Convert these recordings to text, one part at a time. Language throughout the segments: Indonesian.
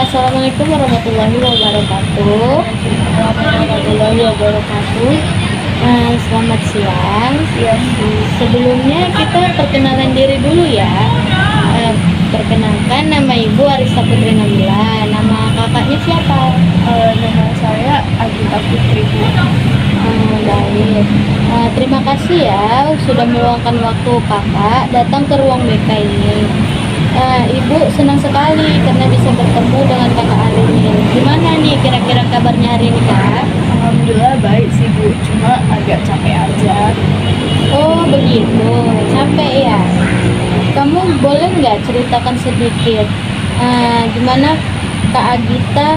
Assalamualaikum warahmatullahi wabarakatuh. Warahmatullahi wabarakatuh. Selamat siang. Sebelumnya kita perkenalan diri dulu ya. Perkenalkan, nama Ibu Arista Putri Nabila. Nama kakaknya siapa? Nama saya Agita Putri, Bu. Baik. Terima kasih ya sudah meluangkan waktu kakak datang ke ruang BK ini. Ibu senang sekali karena bisa bertemu dengan kakak hari ini. Gimana nih kira-kira kabarnya hari ini, Kak? Alhamdulillah baik sih, Bu. Cuma agak capek aja. Oh begitu, capek ya. Kamu boleh nggak ceritakan sedikit gimana Kak Agita,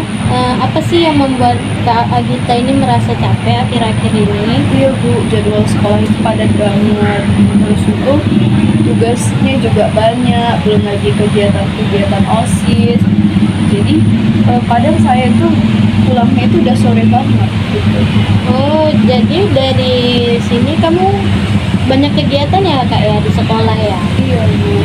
apa sih yang membuat Kak Agita ini merasa capek akhir-akhir ini? Iya, Bu. Jadwal sekolah itu padat banget. Terus itu tugasnya juga banyak. Belum lagi kegiatan-kegiatan OSIS. Jadi kadang saya tuh pulangnya itu udah sore banget gitu. Oh, jadi dari sini kamu banyak kegiatan ya Kak ya di sekolah ya? Iya, Bu.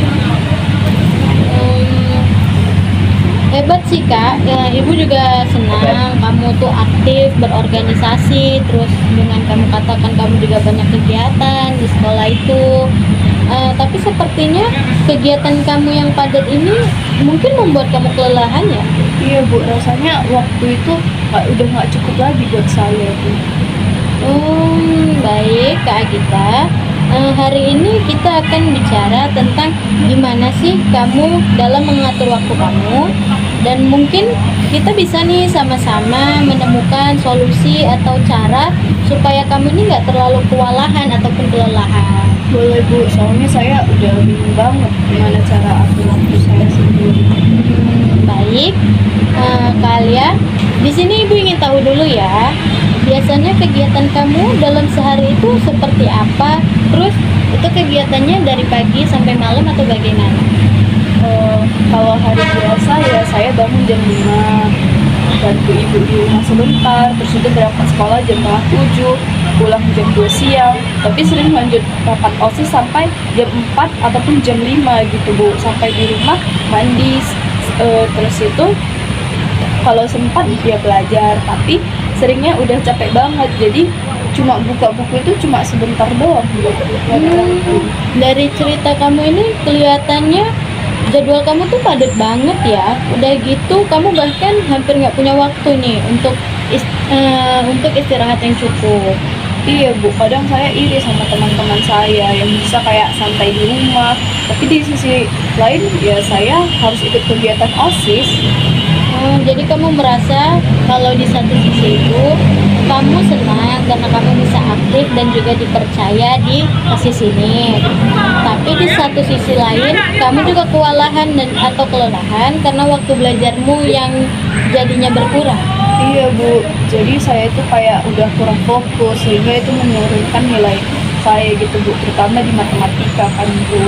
Hebat sih Kak, ya, Ibu juga senang kamu tuh aktif berorganisasi, terus dengan kamu katakan kamu juga banyak kegiatan di sekolah itu. Tapi sepertinya kegiatan kamu yang padat ini mungkin membuat kamu kelelahan ya? Iya, Bu. Rasanya waktu itu udah nggak cukup lagi buat saya, Bu. Baik Kak Agita. Hari ini kita akan bicara tentang gimana sih kamu dalam mengatur waktu kamu, dan mungkin kita bisa nih sama-sama menemukan solusi atau cara supaya kamu ini nggak terlalu kewalahan ataupun kelelahan. Boleh, Bu. Soalnya saya udah bingung banget gimana cara atur waktu saya sendiri. Baik, kalian di sini Ibu ingin tahu dulu ya. Biasanya kegiatan kamu dalam sehari itu seperti apa? Terus itu kegiatannya dari pagi sampai malam atau bagaimana? Kalau hari biasa ya saya bangun jam 5, bantu ibu di rumah sebentar, terus itu berangkat sekolah jam 6:30, pulang jam 2 siang. Tapi sering lanjut rapat OSIS sampai jam 4 ataupun jam 5 gitu, Bu. Sampai di rumah mandi, terus itu kalau sempat ya belajar, tapi seringnya udah capek banget, jadi cuma buka buku itu cuma sebentar doang. Dari cerita kamu ini kelihatannya jadwal kamu tuh padat banget ya. Udah gitu kamu bahkan hampir nggak punya waktu nih untuk istirahat yang cukup. Iya, Bu. Kadang saya iri sama teman-teman saya yang bisa kayak santai di rumah, tapi di sisi lain ya saya harus ikut kegiatan OSIS. Jadi kamu merasa kalau di satu sisi itu kamu senang karena kamu bisa aktif dan juga dipercaya di sisi ini. Tapi di satu sisi lain kamu juga kewalahan dan atau kelelahan karena waktu belajarmu yang jadinya berkurang. Iya, Bu. Jadi saya itu kayak udah kurang fokus sehingga itu menurunkan nilai saya gitu, Bu. Terutama di matematika kan, Bu.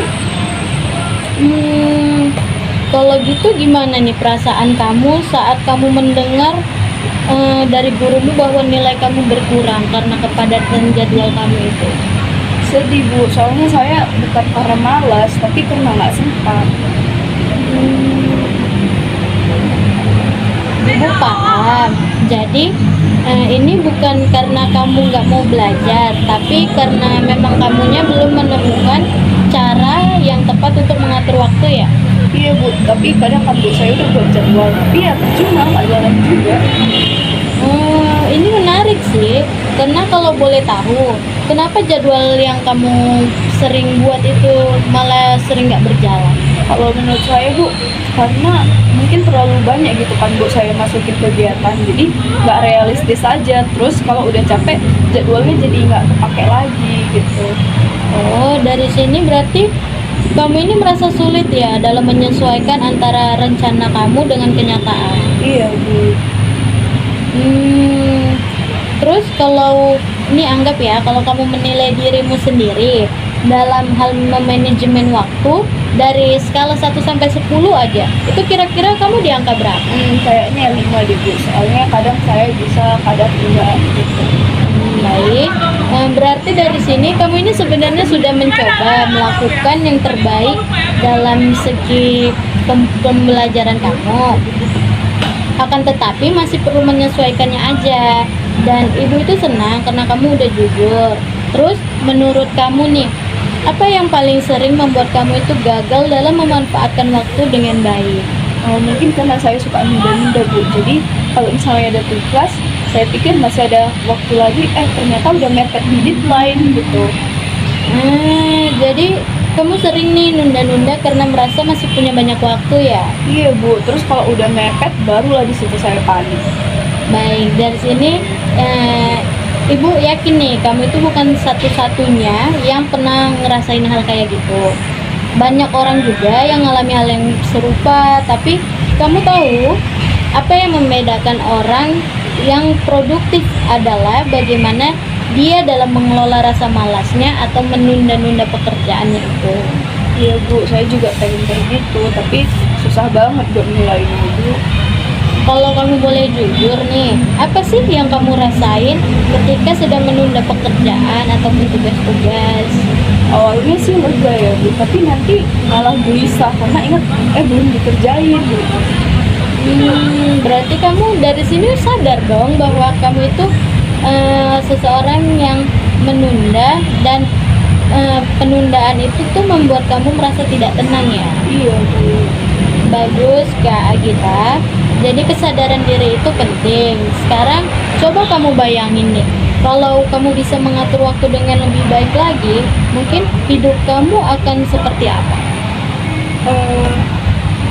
Kalau gitu gimana nih perasaan kamu saat kamu mendengar dari gurumu bahwa nilai kamu berkurang karena kepadatan jadwal kamu itu? Sedih, Bu. Soalnya saya bukan karena malas, tapi karena nggak sempat. Ibu paham. Jadi ini bukan karena kamu nggak mau belajar, tapi karena memang kamunya belum menemukan cara yang tepat untuk mengatur waktu ya? Iya, Bu. Tapi kadang kan, Bu, saya udah buat jadwal, tapi ya percuma, nggak jalan juga. Ini menarik sih, karena kalau boleh tahu, kenapa jadwal yang kamu sering buat itu malah sering nggak berjalan? Kalau menurut saya, Bu, karena mungkin terlalu banyak gitu kan, Bu, saya masukin kegiatan, jadi nggak realistis aja. Terus kalau udah capek, jadwalnya jadi nggak kepake lagi gitu. Oh, dari sini berarti kamu ini merasa sulit ya dalam menyesuaikan antara rencana kamu dengan kenyataan. Iya, Bu. Terus kalau ini anggap ya, kalau kamu menilai dirimu sendiri dalam hal memanajemen waktu dari skala 1 sampai 10 aja, itu kira-kira kamu di angka berapa? Kayaknya 5 deh, Bu. Soalnya kadang saya bisa, kadang enggak gitu. Baik, berarti dari sini kamu ini sebenarnya sudah mencoba melakukan yang terbaik dalam segi pembelajaran kamu. Akan tetapi masih perlu menyesuaikannya aja. Dan ibu itu senang karena kamu udah jujur. Terus menurut kamu nih, apa yang paling sering membuat kamu itu gagal dalam memanfaatkan waktu dengan baik? Mungkin karena saya suka nunda-nunda Bu. Jadi kalau misalnya ada tugas, saya pikir masih ada waktu lagi, ternyata udah mepet di deadline gitu. Jadi kamu sering nih nunda-nunda karena merasa masih punya banyak waktu ya? Iya Bu, terus kalau udah mepet barulah di situ saya panik. Baik, dari sini ibu yakin nih kamu itu bukan satu-satunya yang pernah ngerasain hal kayak gitu. Banyak orang juga yang ngalami hal yang serupa, tapi kamu tahu apa yang membedakan orang yang produktif adalah bagaimana dia dalam mengelola rasa malasnya atau menunda-nunda pekerjaannya itu. Iya Bu, saya juga pengen kayak gitu, tapi susah banget buat mulainya Bu. Kalau kamu boleh jujur nih, apa sih yang kamu rasain ketika sedang menunda pekerjaan atau tugas-tugas? Awalnya sih lega ya Bu, tapi nanti malah gelisah karena ingat belum dikerjain Bu. Berarti kamu dari sini sadar dong bahwa kamu itu seseorang yang menunda dan penundaan itu tuh membuat kamu merasa tidak tenang ya. Iya Bu. Bagus Kak Agita. Jadi kesadaran diri itu penting. Sekarang coba kamu bayangin nih, kalau kamu bisa mengatur waktu dengan lebih baik lagi, mungkin hidup kamu akan seperti apa?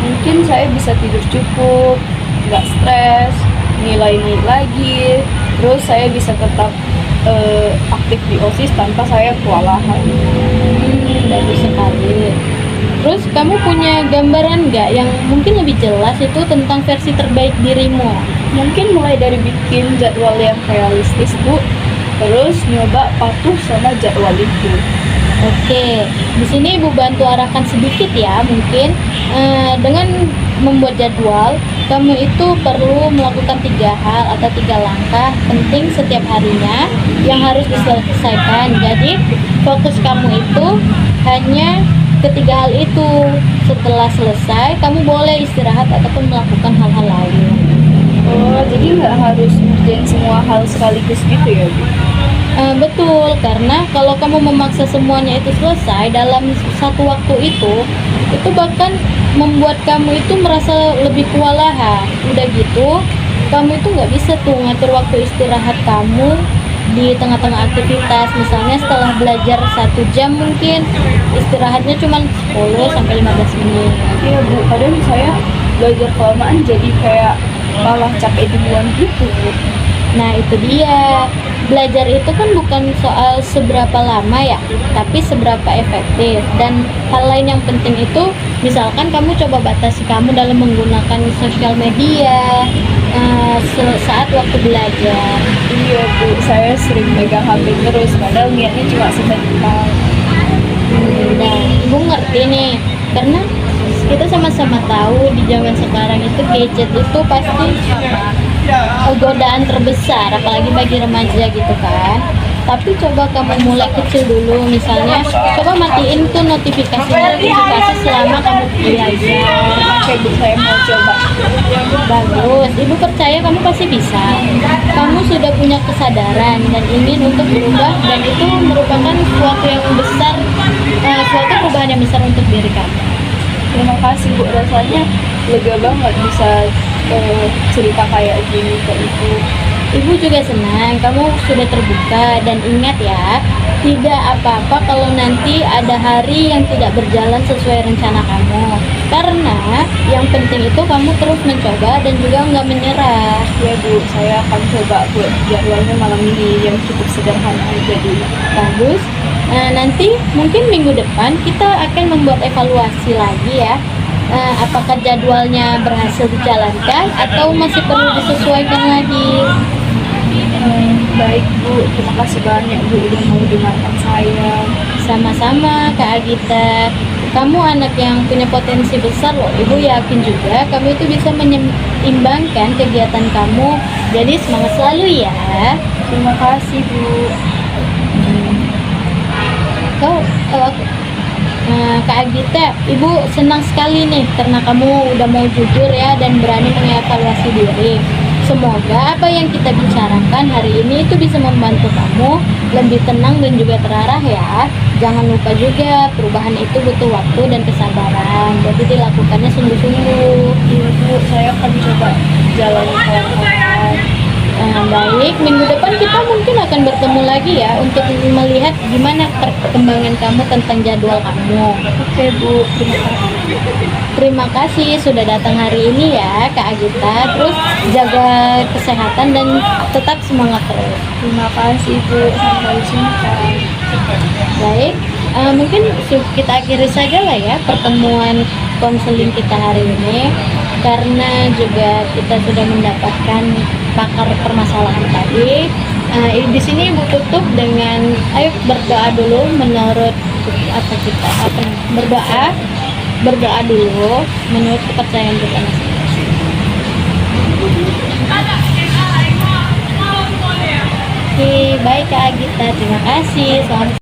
Mungkin saya bisa tidur cukup, nggak stres, nilai lagi, terus saya bisa tetap aktif di OSIS tanpa saya kewalahan. Bagus sekali. Terus kamu punya gambaran nggak yang mungkin lebih jelas itu tentang versi terbaik dirimu? Mungkin mulai dari bikin jadwal yang realistis Bu, terus nyoba patuh sama jadwal itu. Oke, di sini Ibu bantu arahkan sedikit ya, mungkin dengan membuat jadwal, kamu itu perlu melakukan 3 hal atau 3 langkah penting setiap harinya yang harus diselesaikan. Jadi fokus kamu itu hanya ketiga hal itu. Setelah selesai, kamu boleh istirahat ataupun melakukan hal-hal lain. Jadi nggak harus ngerjain semua hal sekaligus gitu ya Bu? Betul, karena kalau kamu memaksa semuanya itu selesai dalam satu waktu itu bahkan membuat kamu itu merasa lebih kewalahan. Udah gitu, kamu itu nggak bisa tuh ngatur waktu istirahat kamu di tengah-tengah aktivitas. Misalnya setelah belajar 1 jam mungkin istirahatnya cuma 10 sampai 15 menit. Iya Bu, kadang saya belajar kelamaan jadi kayak malah capek duluan gitu Bu. Nah itu dia, belajar itu kan bukan soal seberapa lama ya, tapi seberapa efektif. Dan hal lain yang penting itu, misalkan kamu coba batasi kamu dalam menggunakan sosial media saat waktu belajar. Iya Bu, saya sering pegang HP terus, padahal niatnya cuma sebentar. Nah, Ibu ngerti nih, karena kita sama-sama tahu di zaman sekarang itu gadget itu pasti godaan terbesar, apalagi bagi remaja gitu kan. Tapi coba kamu mulai kecil dulu, misalnya coba matiin tuh notifikasi selama kamu belajar. Oke Bu, saya mau coba. Bagus, Ibu percaya kamu pasti bisa. Kamu sudah punya kesadaran dan ingin untuk berubah, dan itu merupakan suatu yang besar, suatu perubahan yang besar untuk diri kamu. Terima kasih Bu, rasanya lega banget bisa cerita kayak gini ke Ibu. Ibu juga senang kamu sudah terbuka, dan ingat ya, tidak apa-apa kalau nanti ada hari yang tidak berjalan sesuai rencana kamu. Karena yang penting itu kamu terus mencoba dan juga nggak menyerah. Ya Bu, saya akan coba buat jadwalnya malam ini yang cukup sederhana aja dulu. Bagus. Nah, nanti mungkin minggu depan kita akan membuat evaluasi lagi ya. Apakah jadwalnya berhasil dijalankan atau masih perlu disesuaikan lagi? Baik Bu, terima kasih banyak Bu udah mau dengarkan saya. Sama-sama Kak Agita. Kamu anak yang punya potensi besar loh. Ibu yakin juga kamu itu bisa menyeimbangkan kegiatan kamu. Jadi semangat selalu ya. Terima kasih Bu. Kau Kak Agita, Ibu senang sekali nih karena kamu udah mau jujur ya dan berani mengevaluasi diri. Semoga apa yang kita bicarakan hari ini itu bisa membantu kamu lebih tenang dan juga terarah ya. Jangan lupa juga perubahan itu butuh waktu dan kesabaran. Jadi dilakukannya sungguh-sungguh. Iya Bu, saya akan coba jalani pelan-pelan. Baik, minggu depan kita mungkin akan bertemu lagi ya untuk melihat gimana perkembangan kamu tentang jadwal kamu. Oke Bu, terima kasih. Terima kasih sudah datang hari ini ya Kak Agita. Terus jaga kesehatan dan tetap semangat terus. Terima kasih Bu, sampai jumpa. Baik, mungkin kita akhiri saja lah ya pertemuan konseling kita hari ini. Karena juga kita sudah mendapatkan pakar permasalahan tadi. Di sini Ibu tutup dengan ayo berdoa dulu menurut berdoa dulu menurut kepercayaan kita masing-masing. Oke, baik Kak Agita, terima kasih. Selamat